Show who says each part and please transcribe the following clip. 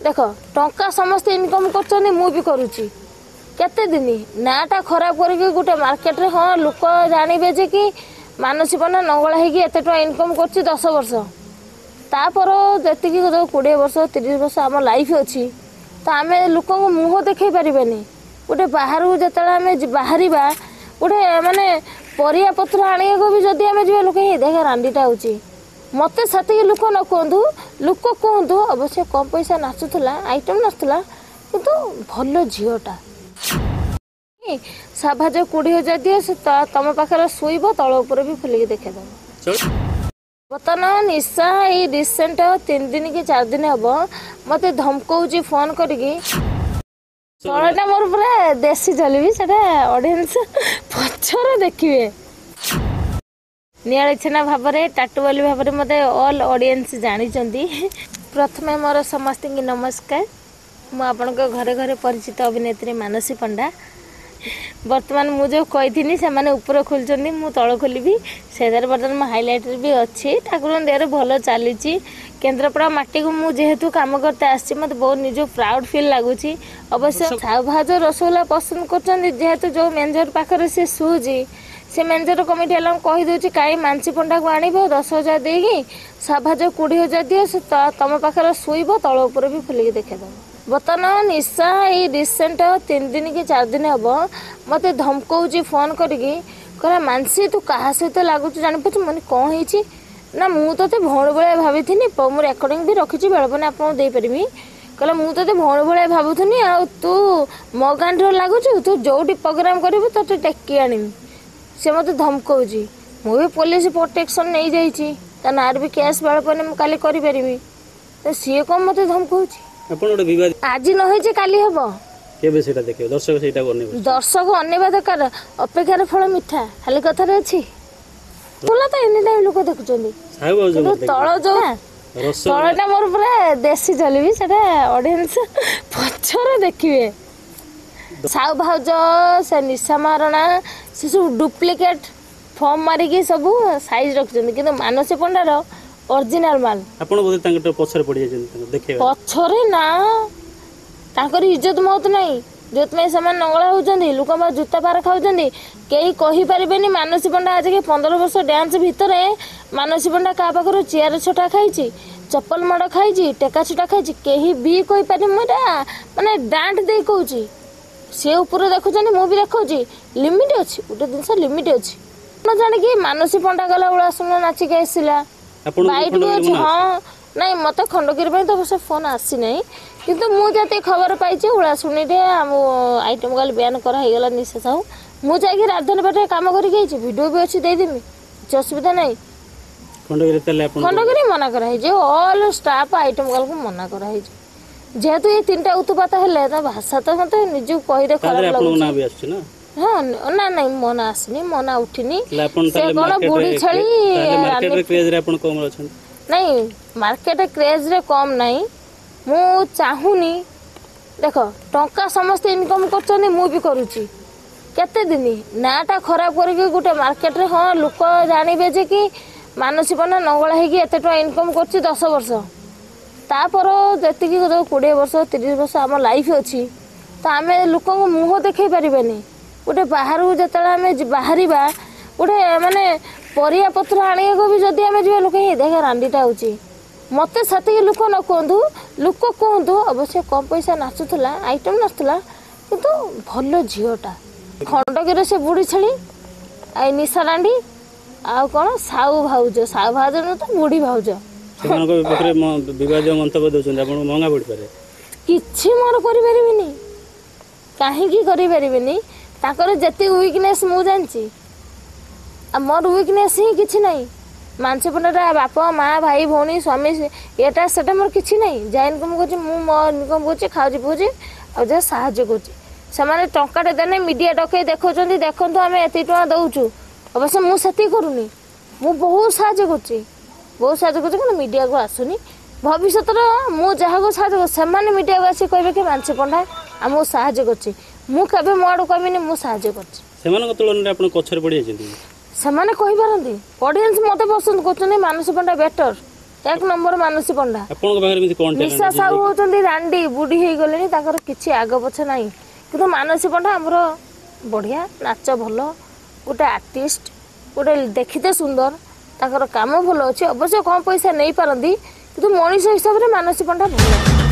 Speaker 1: देख टंका समस्ते इनकम करुच्ची केते दिन नाटा खराब करके गोटे मार्केट रे हाँ लोक जानवे जे कि मानसी पना नंगला होते इनकम कर 10 वर्ष तापर जी 20 वर्ष 30 वर्ष आम लाइफ अच्छी तो आम लोक मुह देखे पारे गोटे बाहर जो आम बाहर गोटे माने परिया पत्र आने को भी जदि आम जा लोक देख रांडीटा हो मत से लोक न कहतु लोक कहतु अवश्य कम पैसा नाचुला आइटम नाचुला किंतु भल झीटा साभाज 20,000 दिए से तुम पाखे शुब तल उपर भी खुलिक देखेद बर्तमान निशा ये रिसेंट 3 दिन कि 4 दिन हम मत धमकाऊँ फोन करके तलटा मोर पूरा देसी चलि से ऑडियंस पचर देखिए निआड़ी छेना भाव में टाटू वाली भाव में मत ऑल ऑडियंस जानी प्रथमे मोर समस्त नमस्कार मुझे घरे घरे परिचित अभिनेत्री मानसी पंडा बर्तमान मुझे कही से ऊपर खोलुँच मु तल खोलि से बर्तमान मो हाइलाइट भी अच्छी ठाकुर देह भल चली केन्द्रापड़ा माटी को मुझे काम करते आसी मत बहुत निज प्राउड फील लगुच अवश्य साहु भाज रसगोल्ला पसंद कर जो मेंजर पाखे से शुजी से मेंजर कमिटी वाला कहीदे कहीं मानसी पंडा को आण 10,000 देगी साभाज 20,000 दिए से तुम पाखे शुब तल उपर भी खुलिक देखेद बर्तमान निशा ये रिसेंट 3 दिन कि 4 दिन हम मत धमकाऊँ फोन करके कहला मानसी तू क्या सहित लगुच जापार मैंने कौन हो ना मुझे भौण भाया भावी मो रेकर्डिंग भी रखी बेलपन आपको देपरि कहला मुझे भौण भाया भावुनी आ तू मो गांधी लगुच तू जो प्रोग्राम करू तो टेकी आनी सी मत धमकाऊँ मुझे पुलिस प्रोटेक्शन नहीं जाइए ता नार भी केस बेलपन मुझे करी सी कौन मत धमकाऊँ आज न हो काली हम दर्शक अनेवा दरकार अपेक्षार फल मिठा खाली कथार अच्छी बोला तो एनी टाइम लोक देखुं तल जो तलटा मोर पूरा देसी चलि से ऑडियंस पचर देखिए साहु भाज से निशा महारणा से सब डुप्लिकेट फॉर्म मारिकी सब साइज रखुच्च कि मानसी पंडार ओरिजिनल माल
Speaker 2: पछरे
Speaker 1: पछरे ना ताकर इज्जत मौत नहीं जो से नंगला होती लोक जूता पार खाऊँ कहीं कहीपर मानसी पंडा आज के 15 वर्ष डांस भितर मानसी पंडा क्या पाखर चेयर छोटा खाई चप्पल माड़ खाई टेका छुटा खाई कहीं भी कहीपर माने डांट दे कौच सी ऊपर देखुं मुझे देखा लिमिट अच्छी गोटे जिन लिमिट अच्छी न जाणी मानसी पंडा गला उड़ासुना नाचिक आसला बाइट भी अच्छी हाँ नहीं मत खंडगिरी तो बस फोन आसी ना किंतु मुझे खबर पाई उड़ाशुणी आम आइटम गाल बैन कराला निशा साहू मुझे राजधानी पाटे कम कर भिडियो भी अच्छी देदेमी किसी असुविधा नहीं खंडगिरी मना कराई ऑल स्टाफ आइटम गाल को मना कराई जेहेतु ये 3टा उत्पात है भाषा तो मत निज कहीदे खराब लगे हाँ ना नहीं मना आसनी मना उठिनी से कौन बुढ़ी छड़ी नहीं मार्केट क्रेज रे कम नहीं मु चाहूनी देख टंका समस्ते इनकम करुच्ची केते दिन नाटा खराब करके गोटे मार्केट रे हाँ लोक जानवे जे कि मानसी पना नंगला होते इनकम कर 10 वर्ष तापर जी 20 वर्ष 30 वर्ष आम लाइफ अच्छी तो आम लोक मुह देखे पारे गोटे बाहर जो आम बाहर गोटे माने परिया पत्र आने को भी जदि आम जा लोक देख रांडीटा हो मत से लोक न कहतु लोक कहतु अवश्य कम पैसा नाचुला आइटम नाचुला किंतु भल झीटा खंडगिरी से बुढ़ी छेली आई निशा रांडी आ कौन साहु भाउज न तो बुढ़ी भाउज किछि मोर करि कहीं करें जिते वीकनेस मुझे जानची मोर वीकनेस ही किछि नहीं मानसी पंडा बापा माँ भाई भौणी स्वामी एटा सेटा मोर किछि नहीं जहाँ इनकम कर मो इनकम कर खाऊँ पीऊँ आ जहाँ साहाଯ୍य कर टंकाटे देने मीडिया डकई देखा देखो आम एत टाँग दौचु अवश्य मुझे करूनी मु बहुत साहय कर मीडिया को आसुनी भविष्य मु जहाँ साहय मीडिया को आसी कहे कि मानसी पंडा आमको साहय कर मुझे मो आड़ कहबिनी मुझे कर कहीपारती ऑडियंस मत पसंद कर मानसी पंडा बेटर एक नंबर मानसी पंडा
Speaker 2: आपन पाखरे एमती कोन
Speaker 1: निशा साहू होचंदी रांडी बुढ़ी हे गलेनी ताकर किछि आग पछ नाही किंतु मानसी पंडा हमर बढ़िया नाच भलो गोटे आर्टिस्ट गोटे देखिते सुंदर ताकर काम भलो अछि अवश्य कम पैसा नहीं पारंदी किंतु मनीष हिसाब रे मानसी पंडा भलो।